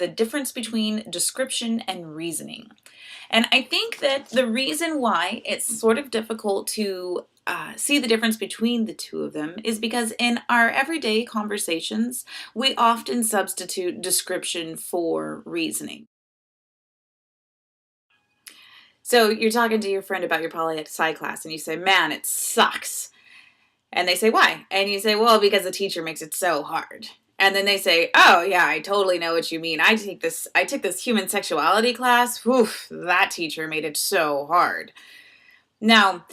the difference between description and reasoning. And I think that the reason why it's sort of difficult to see the difference between the two of them is because in our everyday conversations, we often substitute description for reasoning. So you're talking to your friend about your poli-sci class and you say, man, it sucks. And they say, why? And you say, well, because the teacher makes it so hard. And then they say, oh yeah, I totally know what you mean. I took this human sexuality class. Oof, that teacher made it so hard. Now,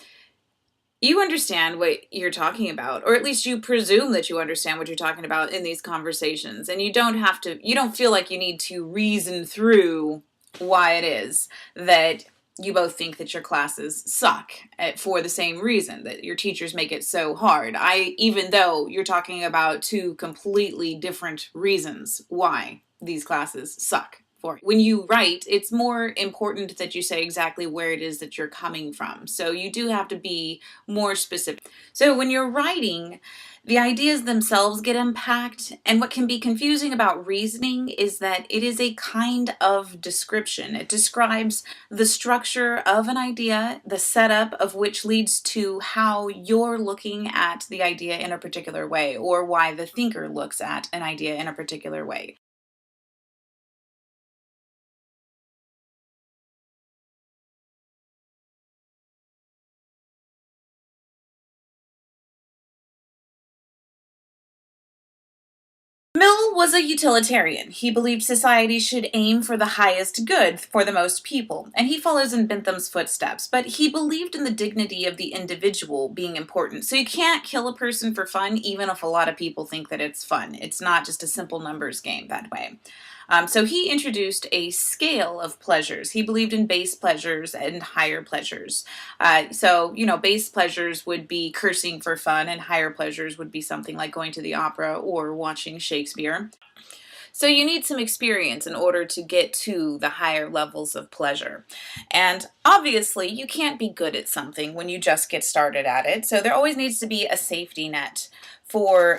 you understand what you're talking about, or at least you presume that you understand what you're talking about in these conversations. And you don't feel like you need to reason through why it is that you both think that your classes suck for the same reason that your teachers make it so hard. Even though you're talking about two completely different reasons why these classes suck. When you write, it's more important that you say exactly where it is that you're coming from. So you do have to be more specific. So when you're writing, the ideas themselves get unpacked, and what can be confusing about reasoning is that it is a kind of description. It describes the structure of an idea, the setup of which leads to how you're looking at the idea in a particular way, or why the thinker looks at an idea in a particular way. Mill was a utilitarian. He believed society should aim for the highest good for the most people, and he follows in Bentham's footsteps. But he believed in the dignity of the individual being important. So you can't kill a person for fun, even if a lot of people think that it's fun. It's not just a simple numbers game that way. So he introduced a scale of pleasures. He believed in base pleasures and higher pleasures. Base pleasures would be cursing for fun, and higher pleasures would be something like going to the opera or watching Shakespeare. So you need some experience in order to get to the higher levels of pleasure. And obviously, you can't be good at something when you just get started at it. So there always needs to be a safety net for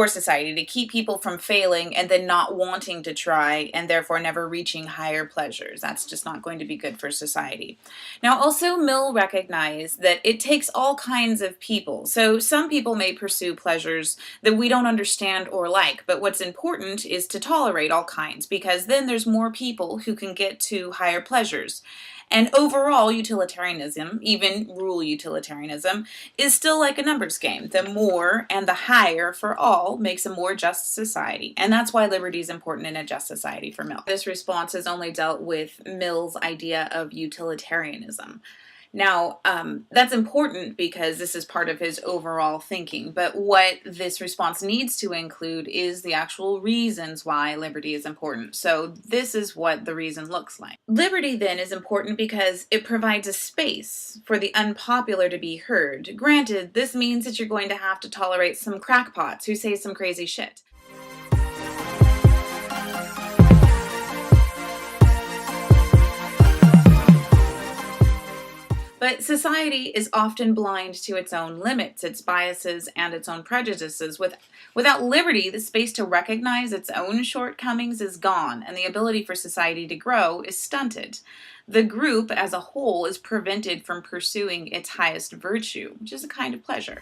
society to keep people from failing and then not wanting to try and therefore never reaching higher pleasures. That's just not going to be good for society. Now, also, Mill recognized that it takes all kinds of people. So some people may pursue pleasures that we don't understand or like, but what's important is to tolerate all kinds, because then there's more people who can get to higher pleasures. And overall, utilitarianism, even rule utilitarianism, is still like a numbers game. The more and the higher for all makes a more just society. And that's why liberty is important in a just society for Mill. This response has only dealt with Mill's idea of utilitarianism. Now, that's important because this is part of his overall thinking, but what this response needs to include is the actual reasons why liberty is important. So this is what the reason looks like. Liberty then is important because it provides a space for the unpopular to be heard. Granted, this means that you're going to have to tolerate some crackpots who say some crazy shit. But society is often blind to its own limits, its biases, and its own prejudices. Without liberty, the space to recognize its own shortcomings is gone, and the ability for society to grow is stunted. The group as a whole is prevented from pursuing its highest virtue, which is a kind of pleasure.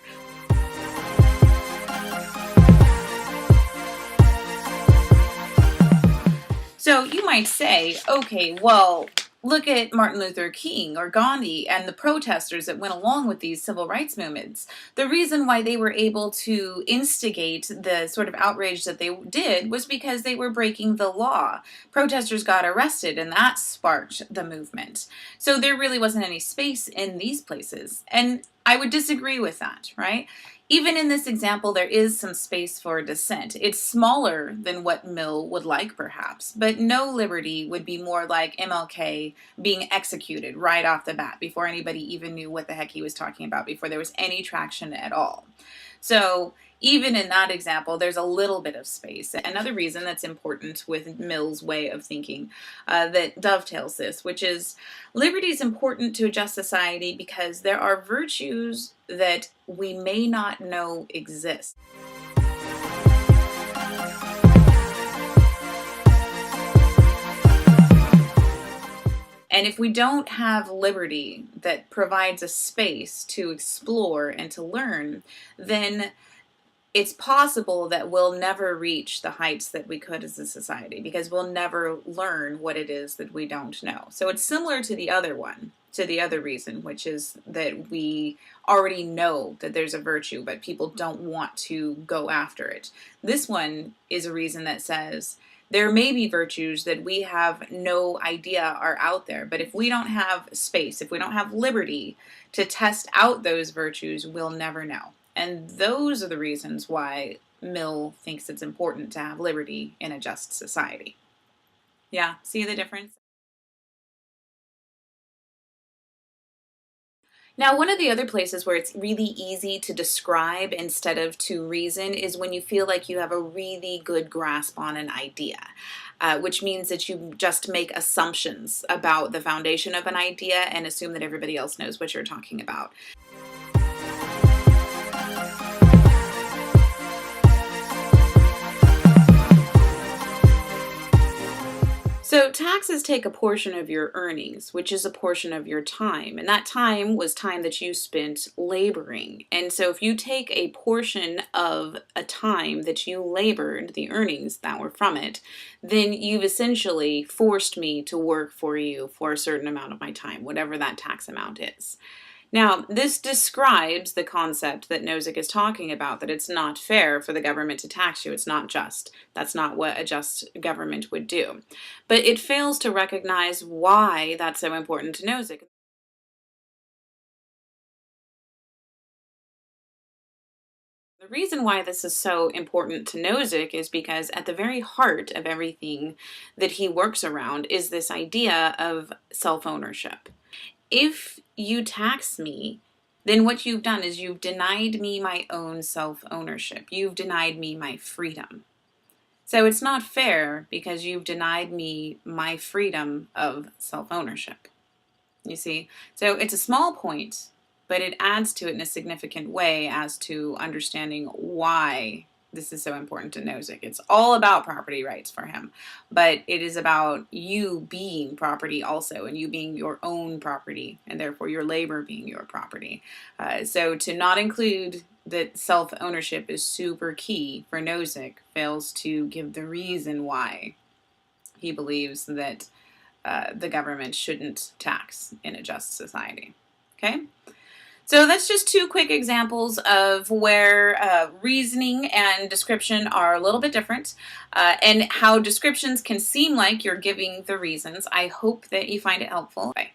So you might say, okay, well, look at Martin Luther King or Gandhi and the protesters that went along with these civil rights movements. The reason why they were able to instigate the sort of outrage that they did was because they were breaking the law. Protesters got arrested, and that sparked the movement. So there really wasn't any space in these places. And I would disagree with that, right? Even in this example, there is some space for dissent. It's smaller than what Mill would like, perhaps, but no liberty would be more like MLK being executed right off the bat before anybody even knew what the heck he was talking about, before there was any traction at all. So even in that example, there's a little bit of space. Another reason that's important with Mill's way of thinking that dovetails this, which is liberty is important to a just society because there are virtues that we may not know exist. And if we don't have liberty that provides a space to explore and to learn, then it's possible that we'll never reach the heights that we could as a society, because we'll never learn what it is that we don't know. So it's similar to the other one, to the other reason, which is that we already know that there's a virtue, but people don't want to go after it. This one is a reason that says there may be virtues that we have no idea are out there, but if we don't have space, if we don't have liberty to test out those virtues, we'll never know. And those are the reasons why Mill thinks it's important to have liberty in a just society. Yeah, see the difference? Now, one of the other places where it's really easy to describe instead of to reason is when you feel like you have a really good grasp on an idea, which means that you just make assumptions about the foundation of an idea and assume that everybody else knows what you're talking about. So taxes take a portion of your earnings, which is a portion of your time. And that time was time that you spent laboring. And so if you take a portion of a time that you labored, the earnings that were from it, then you've essentially forced me to work for you for a certain amount of my time, whatever that tax amount is. Now, this describes the concept that Nozick is talking about, that it's not fair for the government to tax you. It's not just. That's not what a just government would do. But it fails to recognize why that's so important to Nozick. The reason why this is so important to Nozick is because at the very heart of everything that he works around is this idea of self-ownership. If you tax me, then what you've done is you've denied me my own self-ownership. You've denied me my freedom. So it's not fair because you've denied me my freedom of self-ownership. You see? So it's a small point, but it adds to it in a significant way as to understanding why this is so important to Nozick. It's all about property rights for him, but it is about you being property also, and you being your own property, and therefore your labor being your property. So to not include that self-ownership is super key for Nozick fails to give the reason why he believes that the government shouldn't tax in a just society. Okay? So that's just two quick examples of where reasoning and description are a little bit different, and how descriptions can seem like you're giving the reasons. I hope that you find it helpful. Bye.